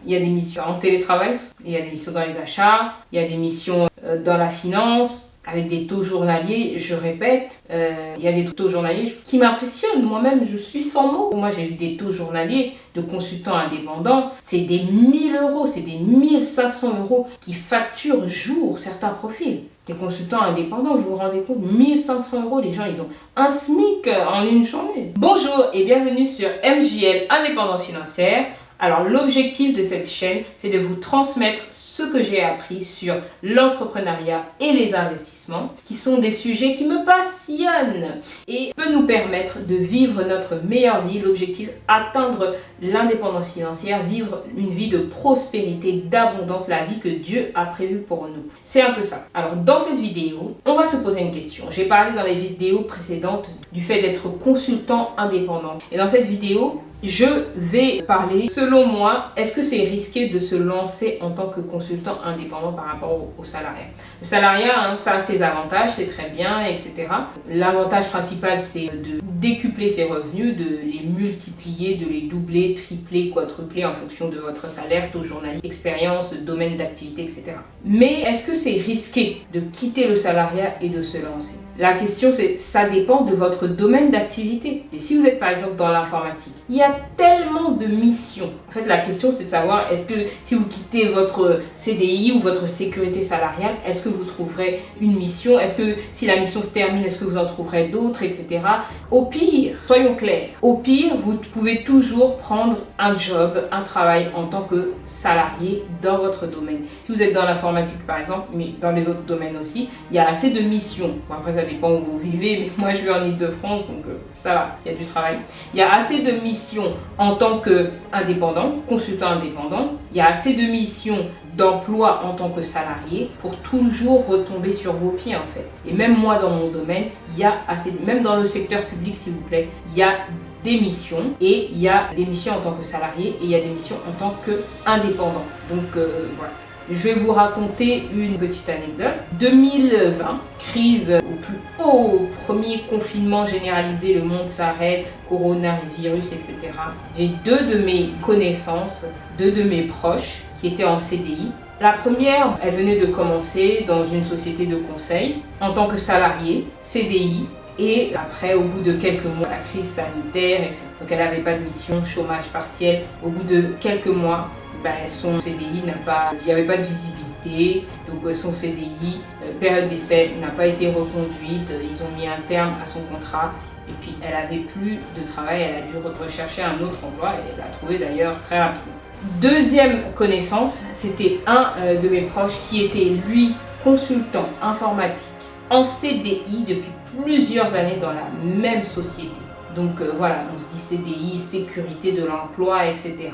Il y a des missions en télétravail, il y a des missions dans les achats, il y a des missions dans la finance, avec des taux journaliers, je répète, il y a des taux journaliers qui m'impressionnent. Moi-même, je suis sans mots. Moi, j'ai vu des taux journaliers de consultants indépendants. C'est des 1000 euros, c'est des 1500 euros qui facturent jour certains profils. Des consultants indépendants, vous vous rendez compte, 1500 euros, les gens, ils ont un SMIC en une journée. Bonjour et bienvenue sur MJL Indépendance Financière. Alors l'objectif de cette chaîne, c'est de vous transmettre ce que j'ai appris sur l'entrepreneuriat et les investissements, qui sont des sujets qui me passionnent et peut nous permettre de vivre notre meilleure vie. L'objectif, atteindre l'indépendance financière, vivre une vie de prospérité, d'abondance, la vie que Dieu a prévue pour nous. C'est un peu ça. Alors dans cette vidéo, on va se poser une question. J'ai parlé dans les vidéos précédentes du fait d'être consultant indépendant. Et dans cette vidéo, je vais parler, selon moi, est-ce que c'est risqué de se lancer en tant que consultant indépendant par rapport au salariat? Le salariat, ça a ses avantages, c'est très bien, etc. L'avantage principal, c'est de décupler ses revenus, de les multiplier, de les doubler, tripler, quadrupler en fonction de votre salaire, taux journalier, expérience, domaine d'activité, etc. Mais est-ce que c'est risqué de quitter le salariat et de se lancer? La question, c'est, ça dépend de votre domaine d'activité. Et si vous êtes par exemple dans l'informatique, il y a tellement de missions. En fait, la question, c'est de savoir, est-ce que si vous quittez votre CDI ou votre sécurité salariale, est-ce que vous trouverez une mission? Est-ce que si la mission se termine, est-ce que vous en trouverez d'autres, etc. Au pire, soyons clairs, au pire, vous pouvez toujours prendre un job, un travail en tant que salarié dans votre domaine. Si vous êtes dans l'informatique par exemple, mais dans les autres domaines aussi, il y a assez de missions. Bon, après, ça dépend où vous vivez, mais moi je vis en Île-de-France, donc ça va, il y a du travail. Il y a assez de missions en tant qu'indépendant, consultant indépendant. Il y a assez de missions d'emploi en tant que salarié pour toujours retomber sur vos pieds en fait. Et même moi dans mon domaine, il y a assez, même dans le secteur public s'il vous plaît, il y a des missions et il y a des missions en tant que salarié et il y a des missions en tant qu'indépendant. Donc voilà. Je vais vous raconter une petite anecdote. 2020, crise au plus haut, premier confinement généralisé, le monde s'arrête, coronavirus, etc. J'ai deux de mes connaissances, deux de mes proches qui étaient en CDI. La première, elle venait de commencer dans une société de conseil en tant que salariée, CDI. Et après, au bout de quelques mois, la crise sanitaire, etc. Donc elle n'avait pas de mission, chômage partiel. Au bout de quelques mois, son CDI il n'y avait pas de visibilité, donc son CDI, période d'essai, n'a pas été reconduite, ils ont mis un terme à son contrat et puis elle n'avait plus de travail, elle a dû rechercher un autre emploi et elle l'a trouvé d'ailleurs très rapidement. Deuxième connaissance, c'était un de mes proches qui était lui consultant informatique en CDI depuis plusieurs années dans la même société. Donc voilà, on se dit CDI, sécurité de l'emploi, etc.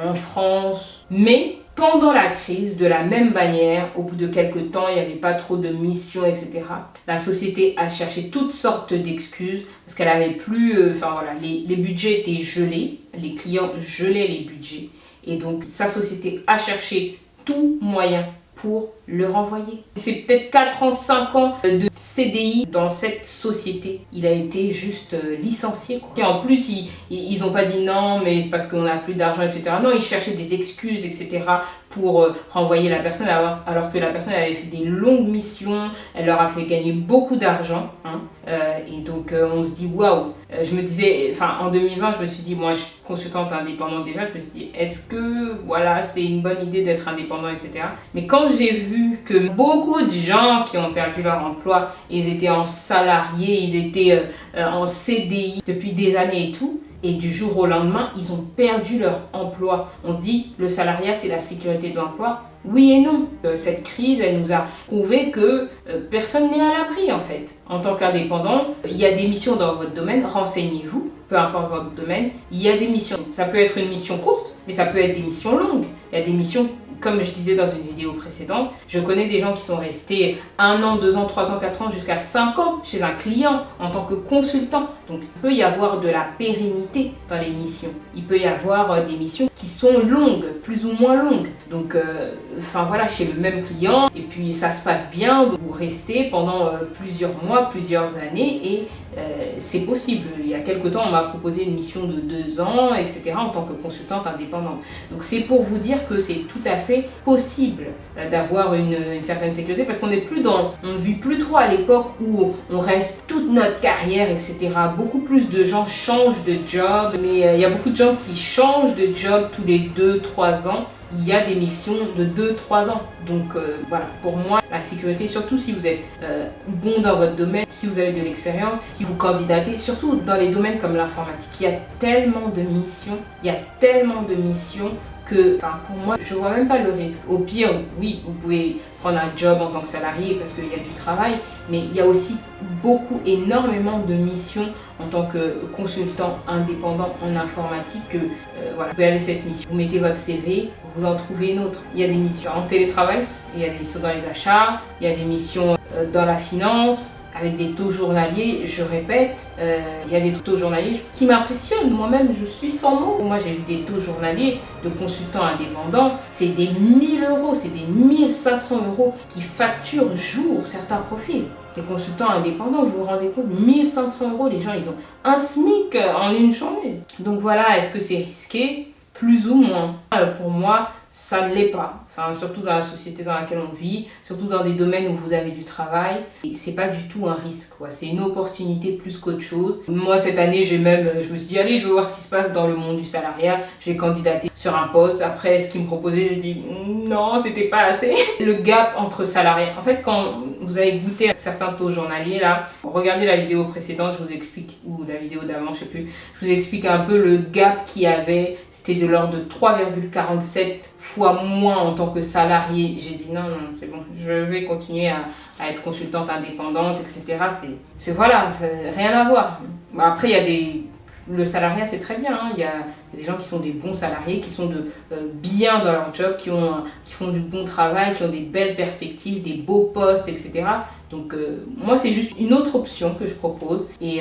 en France. Mais pendant la crise, de la même manière, au bout de quelques temps, il n'y avait pas trop de missions, etc. La société a cherché toutes sortes d'excuses parce qu'elle n'avait plus... les budgets étaient gelés, les clients gelaient les budgets. Et donc sa société a cherché tout moyen pour le renvoyer. C'est peut-être 4 ans, 5 ans de CDI dans cette société. Il a été juste licencié, quoi. Et en plus, ils n'ont pas dit non, mais parce qu'on n'a plus d'argent, etc. Non, ils cherchaient des excuses, etc. pour renvoyer la personne, alors que la personne avait fait des longues missions, elle leur a fait gagner beaucoup d'argent. Et donc, on se dit, waouh. Je me disais, en 2020, je me suis dit, moi, je suis consultante indépendante déjà, je me suis dit, est-ce que, voilà, c'est une bonne idée d'être indépendant, etc. Mais quand j'ai vu que beaucoup de gens qui ont perdu leur emploi, ils étaient en salarié, ils étaient en CDI depuis des années et tout, et du jour au lendemain, ils ont perdu leur emploi. On se dit, le salariat, c'est la sécurité de l'emploi. Oui et non. Cette crise, elle nous a prouvé que personne n'est à l'abri en fait. En tant qu'indépendant, il y a des missions dans votre domaine, renseignez-vous, peu importe votre domaine, il y a des missions. Ça peut être une mission courte, mais ça peut être des missions longues. Il y a des missions, comme je disais dans une vidéo précédente, je connais des gens qui sont restés 1 an, 2 ans, 3 ans, 4 ans, jusqu'à 5 ans chez un client en tant que consultant. Donc il peut y avoir de la pérennité dans les missions. Il peut y avoir des missions qui sont longues, plus ou moins longues. Donc, enfin voilà, chez le même client, et puis ça se passe bien, vous restez pendant plusieurs mois, plusieurs années, et c'est possible. Il y a quelque temps, on m'a proposé une mission de 2 ans, etc., en tant que consultante indépendante. Donc c'est pour vous dire que c'est tout à fait possible d'avoir une certaine sécurité, parce qu'on n'est plus on ne vit plus trop à l'époque où on reste toute notre carrière, etc. Beaucoup plus de gens changent de job, mais il y a beaucoup de gens qui changent de job tous les 2-3 ans. Il y a des missions de 2-3 ans. Donc voilà, pour moi, la sécurité, surtout si vous êtes bon dans votre domaine, si vous avez de l'expérience, si vous candidatez, surtout dans les domaines comme l'informatique, il y a tellement de missions, que, enfin, pour moi, je vois même pas le risque. Au pire, oui, vous pouvez prendre un job en tant que salarié parce qu'il y a du travail, mais il y a aussi énormément de missions en tant que consultant indépendant en informatique que, voilà, vous pouvez aller cette mission, vous mettez votre CV, vous en trouvez une autre. Il y a des missions en télétravail, il y a des missions dans les achats, il y a des missions dans la finance, avec des taux journaliers, je répète, il y a des taux journaliers qui m'impressionnent. Moi-même, je suis sans mots. Moi, j'ai vu des taux journaliers de consultants indépendants, c'est des 1000 euros, c'est des 1500 euros qui facturent jour certains profils. Des consultants indépendants, vous vous rendez compte, 1500 euros, les gens, ils ont un SMIC en une journée. Donc voilà, est-ce que c'est risqué? Plus ou moins. Pour moi, ça ne l'est pas. Enfin, surtout dans la société dans laquelle on vit, surtout dans des domaines où vous avez du travail. Et c'est pas du tout un risque, quoi. C'est une opportunité plus qu'autre chose. Moi, cette année, je me suis dit, allez, je vais voir ce qui se passe dans le monde du salariat. J'ai candidaté sur un poste. Après, ce qu'ils me proposaient, j'ai dit, non, c'était pas assez. Le gap entre salariés. En fait, quand vous avez goûté à certains taux journaliers, là, regardez la vidéo précédente, je vous explique, ou la vidéo d'avant, je sais plus, je vous explique un peu le gap qu'il y avait. C'était de l'ordre de 3,47 fois moins en tant que salarié. J'ai dit non, c'est bon, je vais continuer à être consultante indépendante, etc. Voilà, rien à voir. Après, il y a le salariat, c'est très bien. Hein. Il y a des gens qui sont des bons salariés, qui sont bien dans leur job, qui font du bon travail, qui ont des belles perspectives, des beaux postes, etc. Donc, moi, c'est juste une autre option que je propose. Et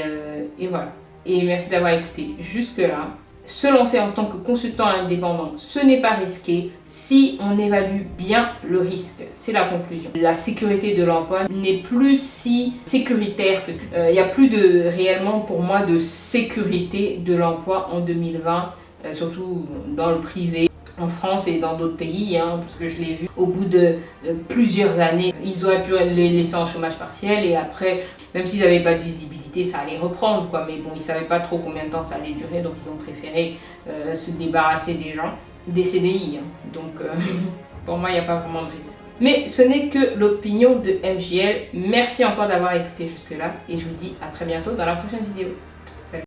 voilà. Et merci d'avoir écouté jusque-là. Se lancer en tant que consultant indépendant, ce n'est pas risqué si on évalue bien le risque. C'est la conclusion. La sécurité de l'emploi n'est plus si sécuritaire que ça. Il n'y a plus réellement pour moi de sécurité de l'emploi en 2020, surtout dans le privé. En France et dans d'autres pays, hein, parce que je l'ai vu au bout de plusieurs années, ils auraient pu les laisser en chômage partiel et après, même s'ils n'avaient pas de visibilité, ça allait reprendre, quoi. Mais bon, ils ne savaient pas trop combien de temps ça allait durer, donc ils ont préféré se débarrasser des gens, des CDI. Hein. Donc pour moi, il n'y a pas vraiment de risque. Mais ce n'est que l'opinion de MJL. Merci encore d'avoir écouté jusque-là et je vous dis à très bientôt dans la prochaine vidéo.